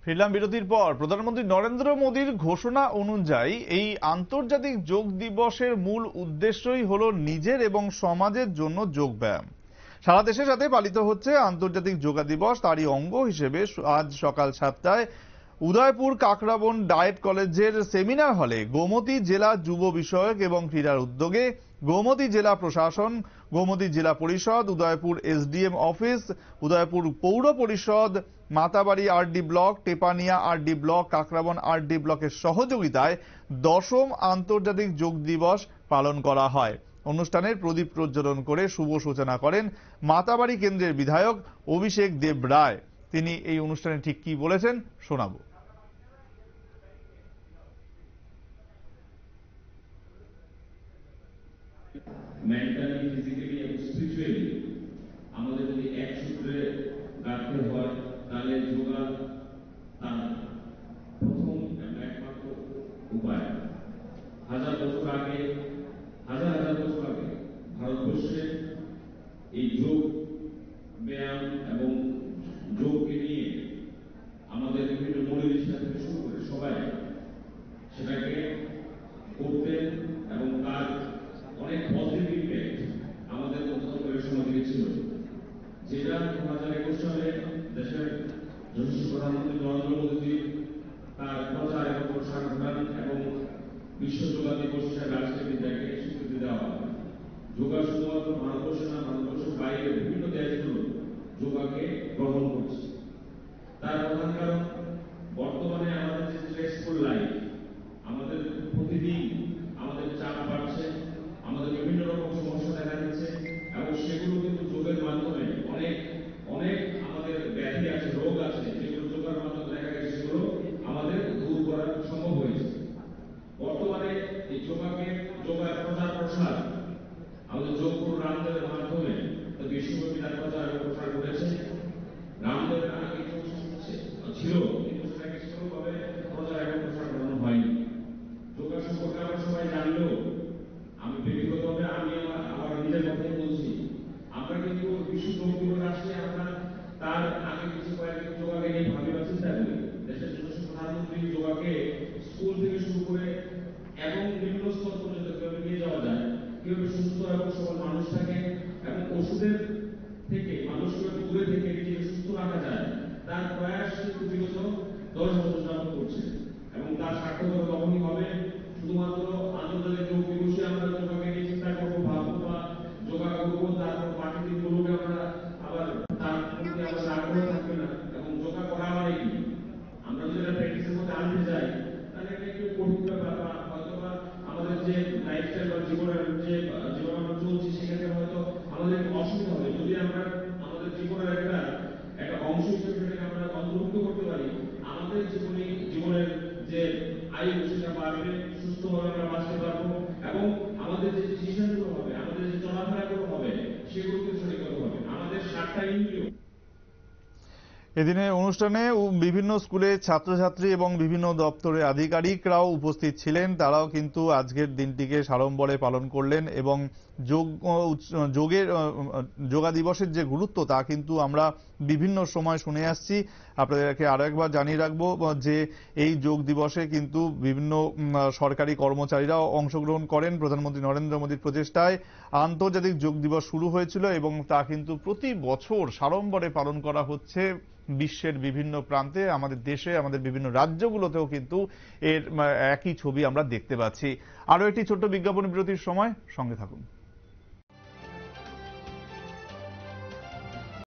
ফিরলাম বিরতির পর। প্রধানমন্ত্রী নরেন্দ্র মোদীর ঘোষণা অনুযায়ী এই আন্তর্জাতিক যোগ দিবসের মূল উদ্দেশ্যই হলো নিজের এবং সমাজের জন্য যোগ ব্যায়াম। সারা দেশের সাথে পালিত হচ্ছে আন্তর্জাতিক যোগা দিবস। তারই অঙ্গ হিসেবে আজ সকাল 7টায় উদয়পুর কাকরাবন ডায়েট কলেজের সেমিনার হলে গোমতী জেলা যুব বিষয়ক এবং ক্রীড়ার উদ্যোগে গোমতী জেলা প্রশাসন, গোমতী জেলা পরিষদ, উদয়পুর এসডিএম অফিস, উদয়পুর পৌর পরিষদ, Matabari RD block, Tepania RD block, Kakraban RD ব্লকের সহযোগিতায় 10ম আন্তর্জাতিক যোগ দিবস পালন করা হয়। অনুষ্ঠানের প্রদীপ প্রজ্বলন করে শুভ সূচনা করেন মাতাবাড়ি কেন্দ্রের বিধায়ক অভিষেক দেব রায়। তিনি এই অনুষ্ঠানে ঠিক কি বলেছেন শোনাবো। মেন্টালি, ফিজিক্যালি এবং স্পিরিচুয়ালি আমাদের যদি এক সূত্রে গাঁথতে হয় তাহলে যোগা তার প্রথম এবং একমাত্র উপায়। হাজার বছর আগে ভারতবর্ষে এই যোগ ব্যায়াম এবং যোগকে নিয়ে আমাদের বিভিন্ন মূল ঋষিরা থেকে শুরু করে সবাই সেটাকে করতেন এবং তার অনেক পজিটিভ ইম্প্যাক্ট আমাদের সমাজে ছিল, যেটা 2021 সালে দেশের যশস্বী প্রধানমন্ত্রী নরেন্দ্র মোদী তার প্রচার এবং প্রসার ঘটান এবং বিশ্ব যোগা দিবস হিসাবে আজকের দিনটাকে স্বীকৃতি দেওয়া হয়। যোগা শুধুমাত্র ভারতবর্ষে না, ভারতবর্ষের বাইরে বিভিন্ন দেশগুলো যোগাকে গ্রহণ করছে। তার প্রধান কারণ বর্তমানে আমাদের যে স্ট্রেসফুল লাইফ, আমাদের প্রতিদিন আমাদের চাপ বাড়ছে, আমাদের বিভিন্ন রকম সমস্যা দেখা দিচ্ছে এবং সেগুলো কিন্তু যোগের মাধ্যমে অনেক আমাদের ব্যাধি আছে, রোগ আছে, যেগুলো যোগের মাধ্যমে দেখা গেছে সেগুলো আমাদের দূর করা সম্ভব হয়েছে। বর্তমানে এই যোগার প্রচার প্রসার আমাদের যোগগুরু রামদেবের মাধ্যমে বিশ্বব্যাপী তার প্রচার এবং প্রসার করেছে। রামদেবের আগে ছিল কিন্তু সেটাকে সেরকমভাবে প্রচার এবং প্রসার করানো হয়নি। যোগা সম্পর্কে আমরা সবাই জানলেও আমি ব্যক্তিগতভাবে আমার নিজের কথাই বলছি, আমরা কিন্তু বিশ্ব যোগ দিবস আসলে আমরা তার আগে কিছু কয়েকদিন যোগাকে নিয়ে ভাবিবার চিন্তা করি। দেশের যশস্বী প্রধানমন্ত্রী যোগাকে স্কুল থেকে শুরু করে এবং বিভিন্ন স্তর পর্যন্ত কিভাবে নিয়ে যাওয়া যায়, কিভাবে সুস্থ এবং সবল মানুষ থাকে এবং ওষুধের থেকে মানুষকে দূরে থেকে নিজেকে সুস্থ রাখা যায়, তার প্রয়াস কিন্তু বিগত 10 বছর যাবত করছে এবং তার সার্থকতা তখনই হবে শুধুমাত্র আন্তর্জাতিক যোগ দিবসে আমরা যোগাকে নিয়ে চিন্তা করবো, ভাববো বা যোগা করবো, তারপর বাকি দিনগুলোকে আমরা আবার তার প্রতি আমাদের আগ্রহ থাকবে না। এবং যোগা করা মানে কি, আমরা যদি এটা প্র্যাকটিসের মধ্যে আনতে যাই তাহলে এটা একটু কঠিন ব্যাপার, বা হয়তো বা আমাদের যে লাইফস্টাইল বা জীবনের যে জীবন আমরা চলছি সেক্ষেত্রে হয়তো আমাদের একটু অসুবিধা হবে। যদি আমরা আমাদের জীবনের একটা অংশ হিসেবে সেটাকে আমরা অন্তর্ভুক্ত করতে পারি, আমাদের জীবনের যে আয়ু সেটা বাড়বে, সুস্থভাবে আমরা বাঁচতে পারবো এবং আমাদের যে ডিসিশনগুলো হবে, আমাদের যে চলাফেরাগুলো হবে সেগুলো কিন্তু সঠিকভাবে হবে। আমাদের 7টা ইন্দ্রিয়। এদিনে অনুষ্ঠানে বিভিন্ন স্কুলের ছাত্রছাত্রী এবং বিভিন্ন দপ্তরের আধিকারিকরাও উপস্থিত ছিলেন। তারাও কিন্তু আজকের দিনটিকে সাড়ম্বরে পালন করলেন এবং যোগা দিবসের যে গুরুত্ব তা কিন্তু আমরা বিভিন্ন সময় শুনে আসছি। আপনাদেরকে আরো একবার জানিয়ে রাখবো যে এই যোগ দিবসে কিন্তু বিভিন্ন সরকারি কর্মচারীরাও অংশগ্রহণ করেন। প্রধানমন্ত্রী নরেন্দ্র মোদীর প্রচেষ্টায় আন্তর্জাতিক যোগ দিবস শুরু হয়েছিল এবং তা কিন্তু প্রতি বছর সাড়ম্বরে পালন করা হচ্ছে বিশ্বের বিভিন্ন প্রান্তে। আমাদের দেশে, আমাদের বিভিন্ন রাজ্যগুলোতেও কিন্তু এর একই ছবি আমরা দেখতে পাচ্ছি। আরো একটি ছোট্ট বিজ্ঞাপন বিরতির সময়, সঙ্গে থাকুন।